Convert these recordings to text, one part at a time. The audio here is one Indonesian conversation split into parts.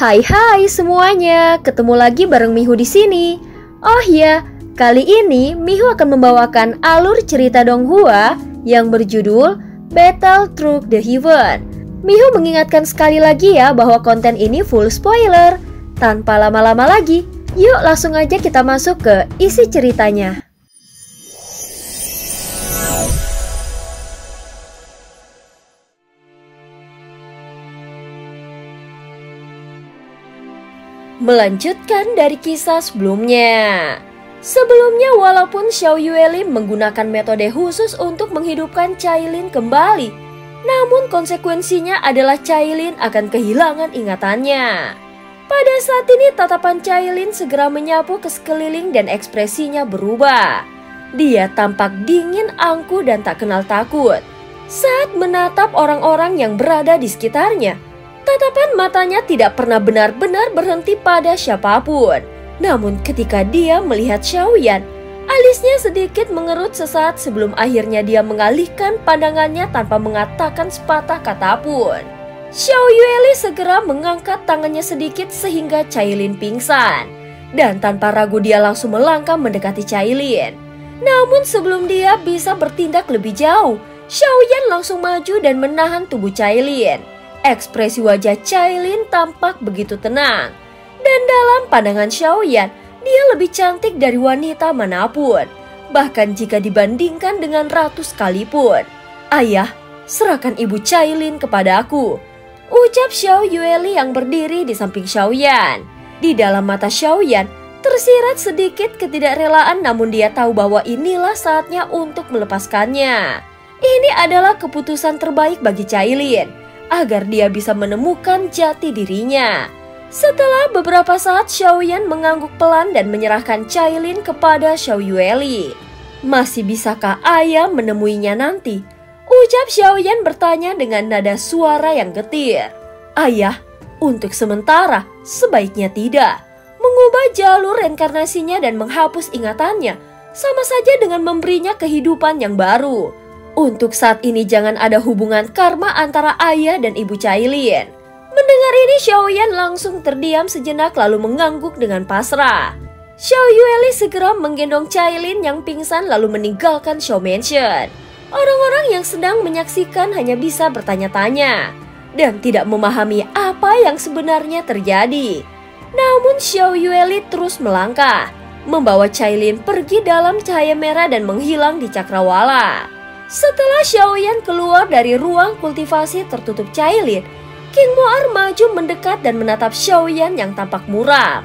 Hai semuanya, ketemu lagi bareng Mihu di sini. Oh ya, kali ini Mihu akan membawakan alur cerita Donghua yang berjudul Battle Through the Heaven. Mihu mengingatkan sekali lagi ya bahwa konten ini full spoiler. Tanpa lama-lama lagi, yuk langsung aja kita masuk ke isi ceritanya. Melanjutkan dari kisah sebelumnya. Sebelumnya walaupun Xiao Yueli menggunakan metode khusus untuk menghidupkan Cailin kembali, namun konsekuensinya adalah Cailin akan kehilangan ingatannya. Pada saat ini tatapan Cailin segera menyapu ke sekeliling dan ekspresinya berubah. Dia tampak dingin, angkuh dan tak kenal takut saat menatap orang-orang yang berada di sekitarnya. Tatapan matanya tidak pernah benar-benar berhenti pada siapapun. Namun ketika dia melihat Xiaoyan, alisnya sedikit mengerut sesaat sebelum akhirnya dia mengalihkan pandangannya tanpa mengatakan sepatah kata pun. Xiao Yueli segera mengangkat tangannya sedikit sehingga Cailin pingsan. Dan tanpa ragu dia langsung melangkah mendekati Cailin. Namun sebelum dia bisa bertindak lebih jauh, Xiaoyan langsung maju dan menahan tubuh Cailin. Ekspresi wajah Cailin tampak begitu tenang. Dan dalam pandangan Xiaoyan, dia lebih cantik dari wanita manapun. Bahkan jika dibandingkan dengan ratu sekalipun. Ayah, serahkan ibu Cailin kepada aku, ucap Xiao Yueli yang berdiri di samping Xiaoyan. Di dalam mata Xiaoyan tersirat sedikit ketidakrelaan, namun dia tahu bahwa inilah saatnya untuk melepaskannya. Ini adalah keputusan terbaik bagi Cailin agar dia bisa menemukan jati dirinya. Setelah beberapa saat, Xiaoyan mengangguk pelan dan menyerahkan Cailin kepada Xiao Yueli. Masih bisakah ayah menemuinya nanti? Ucap Xiaoyan bertanya dengan nada suara yang getir. Ayah, untuk sementara sebaiknya tidak. Mengubah jalur reinkarnasinya dan menghapus ingatannya sama saja dengan memberinya kehidupan yang baru. Untuk saat ini jangan ada hubungan karma antara ayah dan ibu Cailin. Mendengar ini Xiaoyan langsung terdiam sejenak lalu mengangguk dengan pasrah. Xiao Yueli segera menggendong Cailin yang pingsan lalu meninggalkan Xiao Mansion. Orang-orang yang sedang menyaksikan hanya bisa bertanya-tanya dan tidak memahami apa yang sebenarnya terjadi. Namun Xiao Yueli terus melangkah, membawa Cailin pergi dalam cahaya merah dan menghilang di cakrawala. Setelah Xiaoyan keluar dari ruang kultivasi tertutup Cailin, King Mo'er maju mendekat dan menatap Xiaoyan yang tampak muram.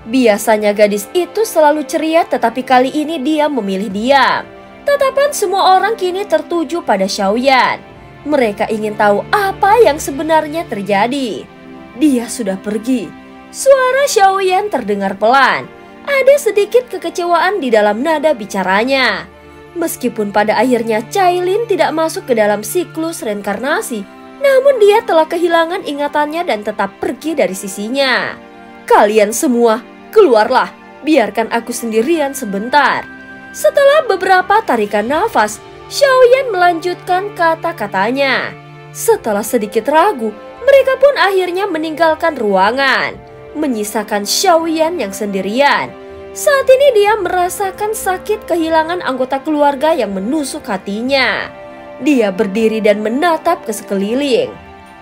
Biasanya gadis itu selalu ceria, tetapi kali ini dia memilih diam. Tatapan semua orang kini tertuju pada Xiaoyan. Mereka ingin tahu apa yang sebenarnya terjadi. Dia sudah pergi. Suara Xiaoyan terdengar pelan. Ada sedikit kekecewaan di dalam nada bicaranya. Meskipun pada akhirnya Cailin tidak masuk ke dalam siklus reinkarnasi, namun dia telah kehilangan ingatannya dan tetap pergi dari sisinya. Kalian semua, keluarlah, biarkan aku sendirian sebentar. Setelah beberapa tarikan nafas, Xiaoyan melanjutkan kata-katanya. Setelah sedikit ragu, mereka pun akhirnya meninggalkan ruangan, menyisakan Xiaoyan yang sendirian. Saat ini dia merasakan sakit kehilangan anggota keluarga yang menusuk hatinya. Dia berdiri dan menatap ke sekeliling.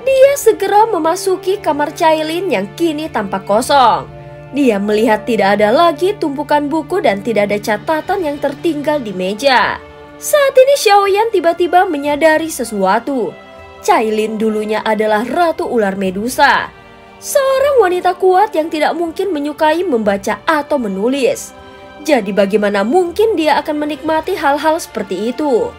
Dia segera memasuki kamar Cailin yang kini tampak kosong. Dia melihat tidak ada lagi tumpukan buku dan tidak ada catatan yang tertinggal di meja. Saat ini Xiaoyan tiba-tiba menyadari sesuatu. Cailin dulunya adalah Ratu Ular Medusa. Seorang wanita kuat yang tidak mungkin menyukai membaca atau menulis. Jadi bagaimana mungkin dia akan menikmati hal-hal seperti itu?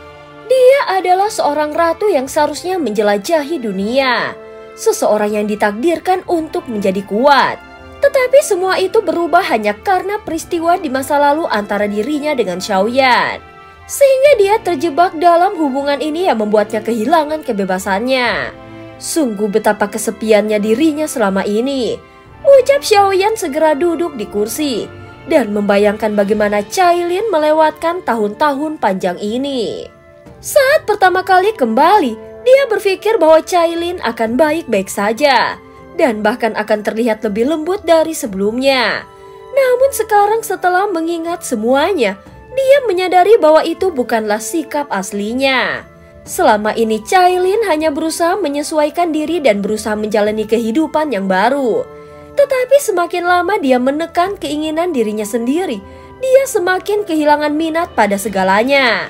Dia adalah seorang ratu yang seharusnya menjelajahi dunia. Seseorang yang ditakdirkan untuk menjadi kuat. Tetapi semua itu berubah hanya karena peristiwa di masa lalu antara dirinya dengan Xiaoyan. Sehingga dia terjebak dalam hubungan ini yang membuatnya kehilangan kebebasannya. Sungguh betapa kesepiannya dirinya selama ini. Ucap Xiaoyan segera duduk di kursi dan membayangkan bagaimana Cailin melewatkan tahun-tahun panjang ini. Saat pertama kali kembali, dia berpikir bahwa Cailin akan baik-baik saja. dan bahkan akan terlihat lebih lembut dari sebelumnya. Namun sekarang setelah mengingat semuanya, dia menyadari bahwa itu bukanlah sikap aslinya. Selama ini Cailin hanya berusaha menyesuaikan diri dan berusaha menjalani kehidupan yang baru. Tetapi semakin lama dia menekan keinginan dirinya sendiri, dia semakin kehilangan minat pada segalanya.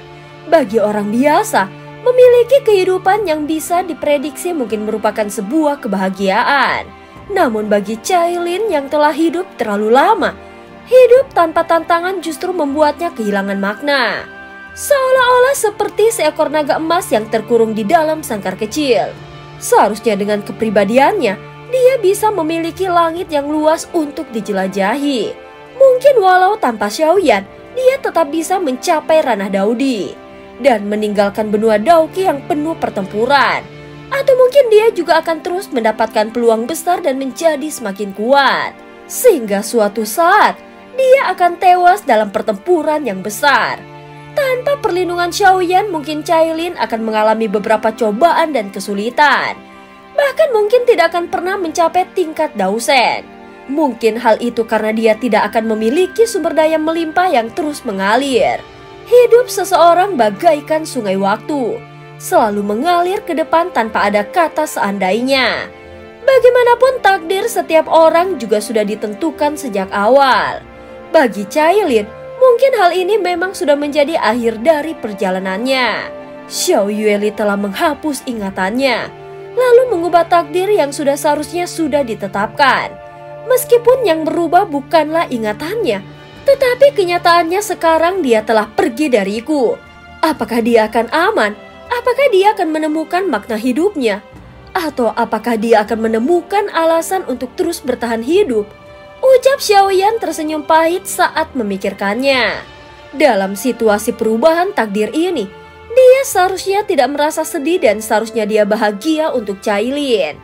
Bagi orang biasa, memiliki kehidupan yang bisa diprediksi mungkin merupakan sebuah kebahagiaan. Namun bagi Cailin yang telah hidup terlalu lama, hidup tanpa tantangan justru membuatnya kehilangan makna. Seolah-olah seperti seekor naga emas yang terkurung di dalam sangkar kecil. Seharusnya dengan kepribadiannya, dia bisa memiliki langit yang luas untuk dijelajahi. Mungkin walau tanpa Xiaoyan, dia tetap bisa mencapai ranah Daudi dan meninggalkan benua Dauqi yang penuh pertempuran. Atau mungkin dia juga akan terus mendapatkan peluang besar dan menjadi semakin kuat. Sehingga suatu saat, dia akan tewas dalam pertempuran yang besar. Tanpa perlindungan Xiaoyan, mungkin Cailin akan mengalami beberapa cobaan dan kesulitan. Bahkan mungkin tidak akan pernah mencapai tingkat Daosen. Mungkin hal itu karena dia tidak akan memiliki sumber daya melimpah yang terus mengalir. Hidup seseorang bagaikan sungai waktu, selalu mengalir ke depan tanpa ada kata seandainya. Bagaimanapun takdir setiap orang juga sudah ditentukan sejak awal. Bagi Cailin, mungkin hal ini memang sudah menjadi akhir dari perjalanannya. Xiao Yueli telah menghapus ingatannya, lalu mengubah takdir yang seharusnya sudah ditetapkan. Meskipun yang berubah bukanlah ingatannya, tetapi kenyataannya sekarang dia telah pergi dariku. Apakah dia akan aman? Apakah dia akan menemukan makna hidupnya? Atau apakah dia akan menemukan alasan untuk terus bertahan hidup? Ucap Xiaoyan tersenyum pahit saat memikirkannya. Dalam situasi perubahan takdir ini, dia seharusnya tidak merasa sedih dan seharusnya dia bahagia untuk Cailin.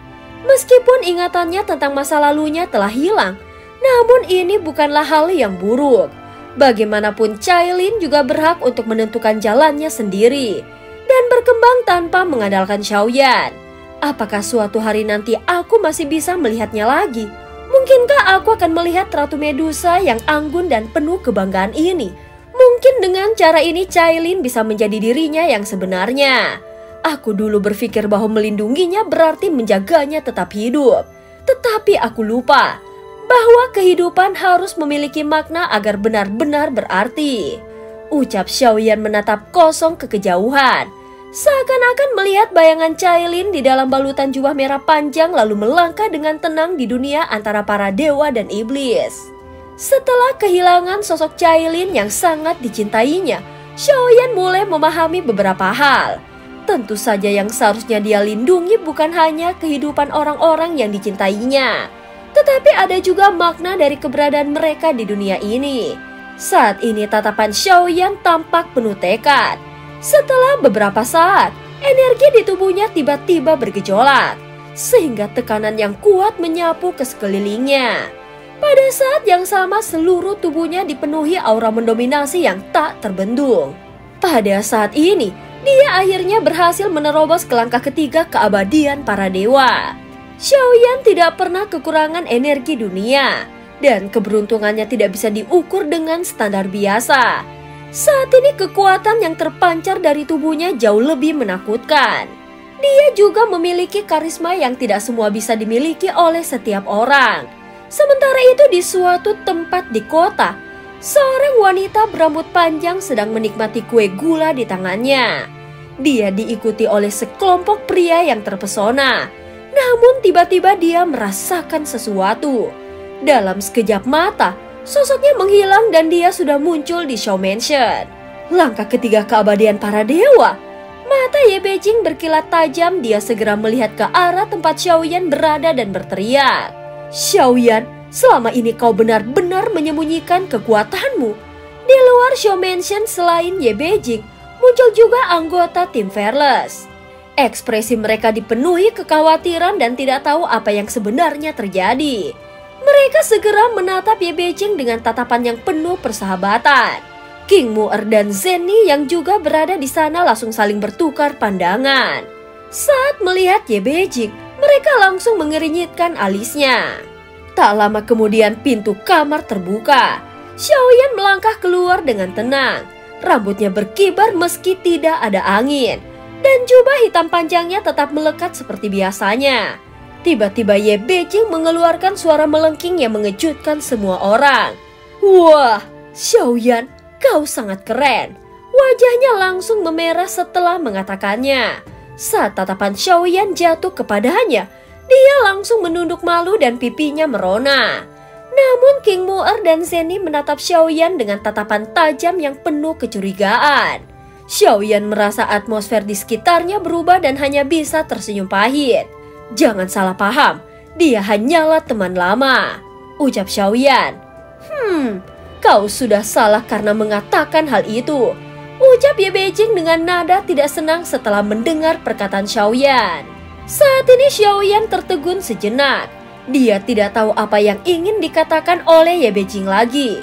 Meskipun ingatannya tentang masa lalunya telah hilang, namun ini bukanlah hal yang buruk. Bagaimanapun Cailin juga berhak untuk menentukan jalannya sendiri dan berkembang tanpa mengandalkan Xiaoyan. Apakah suatu hari nanti aku masih bisa melihatnya lagi? Mungkinkah aku akan melihat Ratu Medusa yang anggun dan penuh kebanggaan ini? Mungkin dengan cara ini Cailin bisa menjadi dirinya yang sebenarnya. Aku dulu berpikir bahwa melindunginya berarti menjaganya tetap hidup. Tetapi aku lupa bahwa kehidupan harus memiliki makna agar benar-benar berarti. Ucap Xiaoyan menatap kosong ke kejauhan, seakan-akan melihat bayangan Cailin di dalam balutan jubah merah panjang lalu melangkah dengan tenang di dunia antara para dewa dan iblis. Setelah kehilangan sosok Cailin yang sangat dicintainya, Xiaoyan mulai memahami beberapa hal. Tentu saja yang seharusnya dia lindungi bukan hanya kehidupan orang-orang yang dicintainya, tetapi ada juga makna dari keberadaan mereka di dunia ini. Saat ini tatapan Xiaoyan tampak penuh tekad. Setelah beberapa saat, energi di tubuhnya tiba-tiba bergejolak, sehingga tekanan yang kuat menyapu ke sekelilingnya. Pada saat yang sama seluruh tubuhnya dipenuhi aura mendominasi yang tak terbendung. Pada saat ini, dia akhirnya berhasil menerobos ke langkah ketiga keabadian para dewa. Xiaoyan tidak pernah kekurangan energi dunia, dan keberuntungannya tidak bisa diukur dengan standar biasa. Saat ini kekuatan yang terpancar dari tubuhnya jauh lebih menakutkan. Dia juga memiliki karisma yang tidak semua bisa dimiliki oleh setiap orang. Sementara itu di suatu tempat di kota, seorang wanita berambut panjang sedang menikmati kue gula di tangannya. Dia diikuti oleh sekelompok pria yang terpesona. Namun tiba-tiba dia merasakan sesuatu. Dalam sekejap mata, sosoknya menghilang dan dia sudah muncul di Xiao Mansion. Langkah ketiga keabadian para dewa. Mata Ye Beijing berkilat tajam, dia segera melihat ke arah tempat Xiaoyan berada dan berteriak. Xiaoyan, selama ini kau benar-benar menyembunyikan kekuatanmu. Di luar Xiao Mansion selain Ye Beijing, muncul juga anggota tim Fearless. Ekspresi mereka dipenuhi kekhawatiran dan tidak tahu apa yang sebenarnya terjadi. Mereka segera menatap Ye Beijing dengan tatapan yang penuh persahabatan. King Mu'er dan Zenny yang juga berada di sana langsung saling bertukar pandangan. Saat melihat Ye Beijing, Mereka langsung mengernyitkan alisnya. Tak lama kemudian pintu kamar terbuka. Xiaoyan melangkah keluar dengan tenang. Rambutnya berkibar meski tidak ada angin. Dan jubah hitam panjangnya tetap melekat seperti biasanya. Tiba-tiba Ye Beijing mengeluarkan suara melengking yang mengejutkan semua orang. Wah, Xiaoyan, kau sangat keren. Wajahnya langsung memerah setelah mengatakannya. Saat tatapan Xiaoyan jatuh kepadanya, dia langsung menunduk malu dan pipinya merona. Namun King Mu'er dan Zeni menatap Xiaoyan dengan tatapan tajam yang penuh kecurigaan. Xiaoyan merasa atmosfer di sekitarnya berubah dan hanya bisa tersenyum pahit. Jangan salah paham, dia hanyalah teman lama, ucap Xiaoyan. Kau sudah salah karena mengatakan hal itu, ucap Ye Beijing dengan nada tidak senang setelah mendengar perkataan Xiaoyan. Saat ini Xiaoyan tertegun sejenak. Dia tidak tahu apa yang ingin dikatakan oleh Ye Beijing lagi.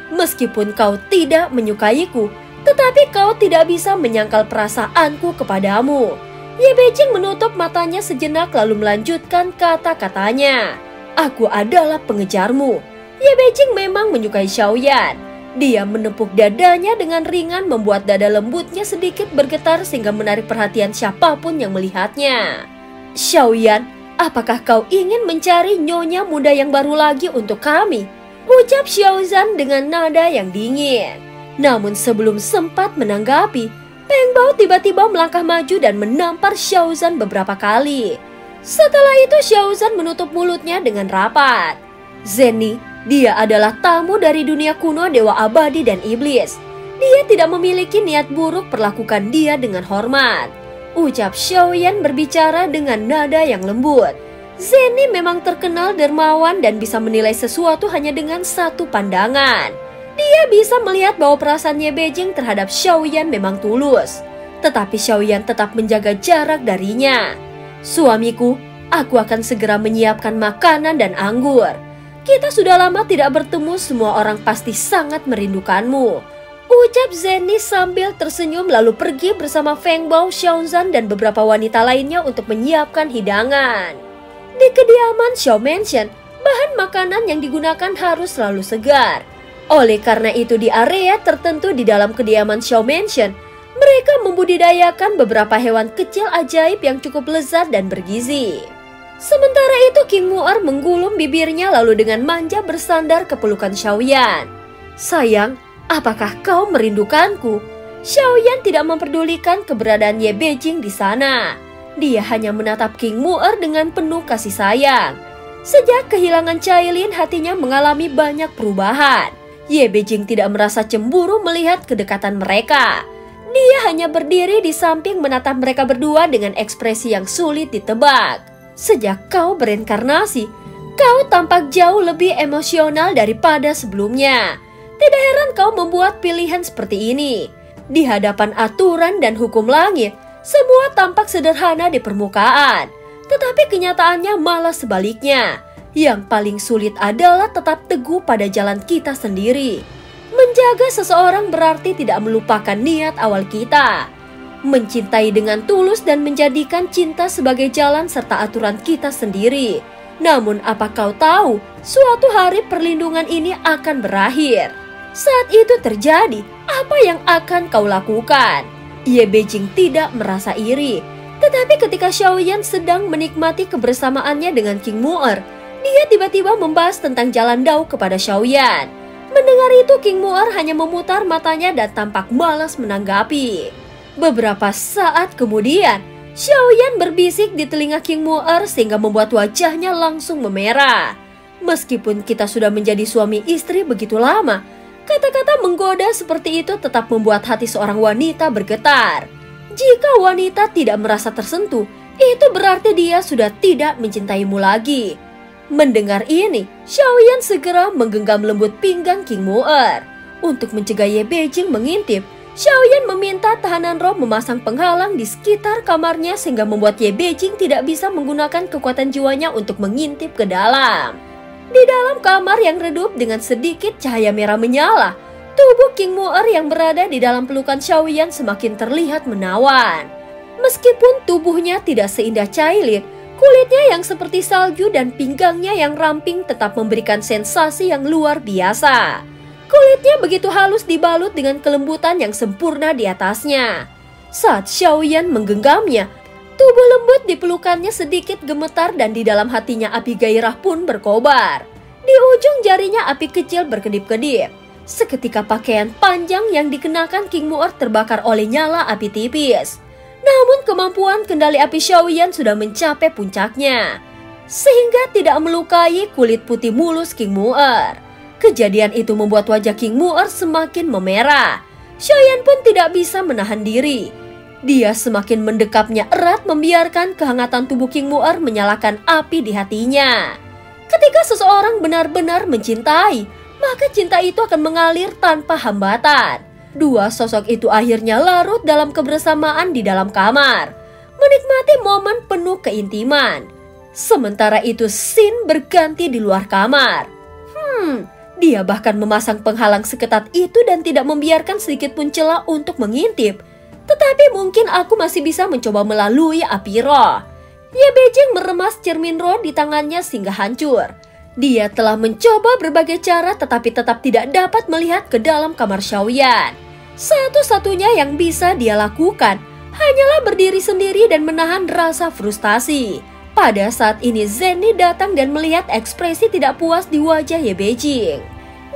Meskipun kau tidak menyukaiku, tetapi kau tidak bisa menyangkal perasaanku kepadamu. Ye Beijing menutup matanya sejenak lalu melanjutkan kata-katanya. Aku adalah pengejarmu. Ye Beijing memang menyukai Xiaoyan. Dia menepuk dadanya dengan ringan membuat dada lembutnya sedikit bergetar sehingga menarik perhatian siapapun yang melihatnya. Xiaoyan, apakah kau ingin mencari nyonya muda yang baru lagi untuk kami? Ucap Xiaozan dengan nada yang dingin. Namun sebelum sempat menanggapi, Peng Bao tiba-tiba melangkah maju dan menampar Xiaozan beberapa kali. Setelah itu Xiaozan menutup mulutnya dengan rapat. Zeni, dia adalah tamu dari dunia kuno dewa abadi dan iblis. Dia tidak memiliki niat buruk, perlakukan dia dengan hormat, ucap Xiaoyan berbicara dengan nada yang lembut. Zeni memang terkenal dermawan dan bisa menilai sesuatu hanya dengan satu pandangan. Dia bisa melihat bahwa perasaan Ye Beijing terhadap Xiaoyan memang tulus. Tetapi Xiaoyan tetap menjaga jarak darinya. Suamiku, aku akan segera menyiapkan makanan dan anggur. Kita sudah lama tidak bertemu, semua orang pasti sangat merindukanmu, ucap Zeni sambil tersenyum lalu pergi bersama Feng Bao, Xiaozan dan beberapa wanita lainnya untuk menyiapkan hidangan. Di kediaman Xiao Mansion, bahan makanan yang digunakan harus selalu segar. Oleh karena itu di area tertentu di dalam kediaman Xiao Mansion, mereka membudidayakan beberapa hewan kecil ajaib yang cukup lezat dan bergizi. Sementara itu King Mu'er menggulung bibirnya lalu dengan manja bersandar ke pelukan Xiaoyan. Sayang, apakah kau merindukanku? Xiaoyan tidak memperdulikan keberadaan Ye Beijing di sana. Dia hanya menatap King Mu'er dengan penuh kasih sayang. Sejak kehilangan Cailin, hatinya mengalami banyak perubahan. Ye Beijing tidak merasa cemburu melihat kedekatan mereka. Dia hanya berdiri di samping menatap mereka berdua dengan ekspresi yang sulit ditebak. Sejak kau bereinkarnasi, kau tampak jauh lebih emosional daripada sebelumnya. Tidak heran kau membuat pilihan seperti ini. Di hadapan aturan dan hukum langit, semua tampak sederhana di permukaan. Tetapi kenyataannya malah sebaliknya. Yang paling sulit adalah tetap teguh pada jalan kita sendiri. Menjaga seseorang berarti tidak melupakan niat awal kita. Mencintai dengan tulus dan menjadikan cinta sebagai jalan serta aturan kita sendiri. Namun apa kau tahu, suatu hari perlindungan ini akan berakhir. Saat itu terjadi, apa yang akan kau lakukan? Ye Beijing tidak merasa iri. Tetapi ketika Xiaoyan sedang menikmati kebersamaannya dengan King Mu'er, dia tiba-tiba membahas tentang jalan Dao kepada Xiaoyan. Mendengar itu King Mu'er hanya memutar matanya dan tampak malas menanggapi. Beberapa saat kemudian, Xiaoyan berbisik di telinga King Mu'er sehingga membuat wajahnya langsung memerah. Meskipun kita sudah menjadi suami istri begitu lama, kata-kata menggoda seperti itu tetap membuat hati seorang wanita bergetar. Jika wanita tidak merasa tersentuh, itu berarti dia sudah tidak mencintaimu lagi. Mendengar ini, Xiaoyan segera menggenggam lembut pinggang King Mu'er. Untuk mencegah Ye Beijing mengintip, Xiaoyan meminta tahanan roh memasang penghalang di sekitar kamarnya sehingga membuat Ye Beijing tidak bisa menggunakan kekuatan jiwanya untuk mengintip ke dalam. Di dalam kamar yang redup dengan sedikit cahaya merah menyala, tubuh King Mu'er yang berada di dalam pelukan Xiaoyan semakin terlihat menawan. Meskipun tubuhnya tidak seindah Cailin, Kulitnya yang seperti salju dan pinggangnya yang ramping tetap memberikan sensasi yang luar biasa. Kulitnya begitu halus dibalut dengan kelembutan yang sempurna di atasnya. Saat Xiaoyan menggenggamnya, tubuh lembut di pelukannya sedikit gemetar dan di dalam hatinya api gairah pun berkobar. Di ujung jarinya api kecil berkedip-kedip. Seketika pakaian panjang yang dikenakan King Mu'er terbakar oleh nyala api tipis. Namun kemampuan kendali api Xiaoyan sudah mencapai puncaknya, sehingga tidak melukai kulit putih mulus King Mu'er. Kejadian itu membuat wajah King Mu'er semakin memerah. Xiaoyan pun tidak bisa menahan diri. Dia semakin mendekapnya erat membiarkan kehangatan tubuh King Mu'er menyalakan api di hatinya. Ketika seseorang benar-benar mencintai, maka cinta itu akan mengalir tanpa hambatan. Dua sosok itu akhirnya larut dalam kebersamaan di dalam kamar, menikmati momen penuh keintiman. Sementara itu Xin berganti di luar kamar. Dia bahkan memasang penghalang seketat itu dan tidak membiarkan sedikit pun celah untuk mengintip. Tetapi mungkin aku masih bisa mencoba melalui api roh. Ye Beijing meremas cermin roh di tangannya sehingga hancur. Dia telah mencoba berbagai cara tetapi tetap tidak dapat melihat ke dalam kamar Xiaoyan. Satu-satunya yang bisa dia lakukan hanyalah berdiri sendiri dan menahan rasa frustasi. Pada saat ini Zenny datang dan melihat ekspresi tidak puas di wajah Ye Beijing.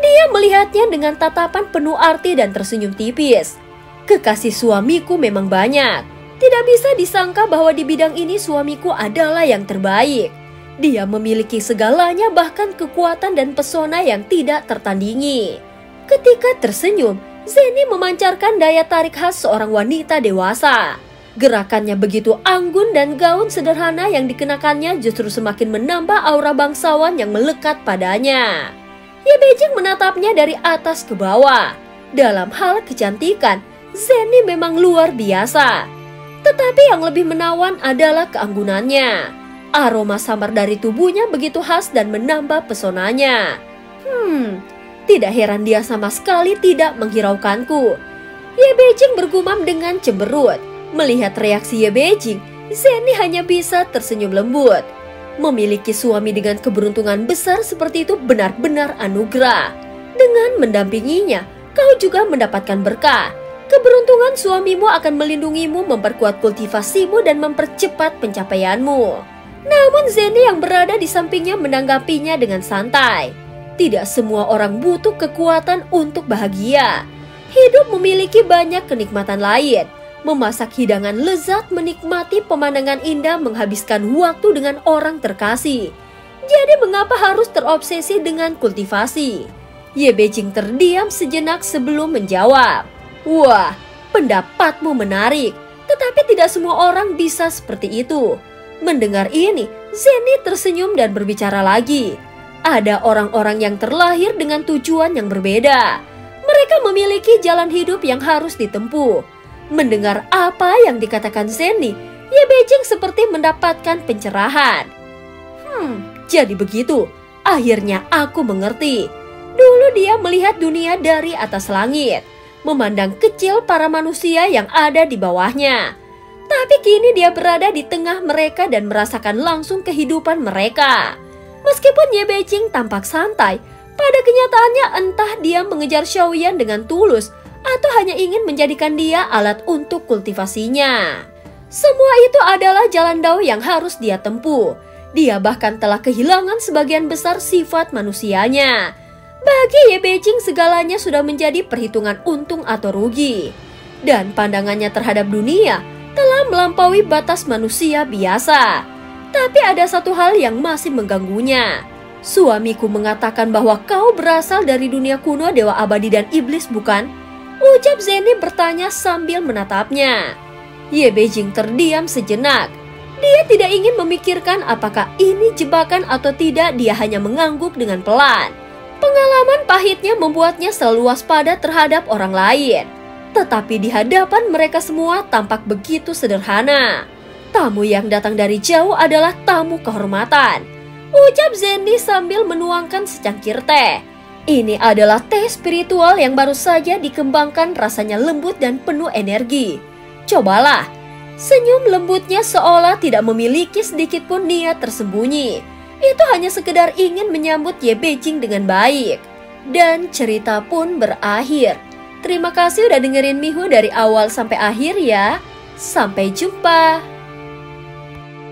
Dia melihatnya dengan tatapan penuh arti dan tersenyum tipis. Kekasih suamiku memang banyak. Tidak bisa disangka bahwa di bidang ini suamiku adalah yang terbaik. Dia memiliki segalanya, bahkan kekuatan dan pesona yang tidak tertandingi. Ketika tersenyum, Zenny memancarkan daya tarik khas seorang wanita dewasa. Gerakannya begitu anggun dan gaun sederhana yang dikenakannya justru semakin menambah aura bangsawan yang melekat padanya. Ye Beijing menatapnya dari atas ke bawah. Dalam hal kecantikan, Zenny memang luar biasa. Tetapi yang lebih menawan adalah keanggunannya. Aroma samar dari tubuhnya begitu khas dan menambah pesonanya. Tidak heran dia sama sekali tidak menghiraukanku. Ye Beijing bergumam dengan cemberut. Melihat reaksi Ye Beijing, Zenny hanya bisa tersenyum lembut. Memiliki suami dengan keberuntungan besar seperti itu benar-benar anugerah. Dengan mendampinginya, kau juga mendapatkan berkah. Keberuntungan suamimu akan melindungimu, memperkuat kultivasimu, dan mempercepat pencapaianmu. Namun Zenny yang berada di sampingnya menanggapinya dengan santai. Tidak semua orang butuh kekuatan untuk bahagia. Hidup memiliki banyak kenikmatan lain. Memasak hidangan lezat, menikmati pemandangan indah, menghabiskan waktu dengan orang terkasih. Jadi mengapa harus terobsesi dengan kultivasi? Ye Beijing terdiam sejenak sebelum menjawab. Wah, pendapatmu menarik, tetapi tidak semua orang bisa seperti itu. Mendengar ini, Zenny tersenyum dan berbicara lagi. Ada orang-orang yang terlahir dengan tujuan yang berbeda. Mereka memiliki jalan hidup yang harus ditempuh. Mendengar apa yang dikatakan Zenny, Ye Beijing seperti mendapatkan pencerahan. Jadi begitu. Akhirnya aku mengerti. Dulu dia melihat dunia dari atas langit, memandang kecil para manusia yang ada di bawahnya. Tapi kini dia berada di tengah mereka dan merasakan langsung kehidupan mereka. Meskipun Ye Beijing tampak santai, pada kenyataannya entah dia mengejar Xiaoyan dengan tulus atau hanya ingin menjadikan dia alat untuk kultivasinya. Semua itu adalah jalan dao yang harus dia tempuh. Dia bahkan telah kehilangan sebagian besar sifat manusianya. Bagi Ye Beijing segalanya sudah menjadi perhitungan untung atau rugi. Dan pandangannya terhadap dunia telah melampaui batas manusia biasa. Tapi ada satu hal yang masih mengganggunya. Suamiku mengatakan bahwa kau berasal dari dunia kuno dewa abadi dan iblis, bukan? Ucap Zenny bertanya sambil menatapnya. Ye Beijing terdiam sejenak. Dia tidak ingin memikirkan apakah ini jebakan atau tidak, dia hanya mengangguk dengan pelan. Pengalaman pahitnya membuatnya selalu waspada terhadap orang lain. Tetapi di hadapan mereka semua tampak begitu sederhana. Tamu yang datang dari jauh adalah tamu kehormatan, ucap Zenny sambil menuangkan secangkir teh. Ini adalah teh spiritual yang baru saja dikembangkan, rasanya lembut dan penuh energi. Cobalah. Senyum lembutnya seolah tidak memiliki sedikit pun niat tersembunyi. Itu hanya sekedar ingin menyambut Ye Beijing dengan baik. Dan cerita pun berakhir. Terima kasih udah dengerin Mihu dari awal sampai akhir ya. Sampai jumpa.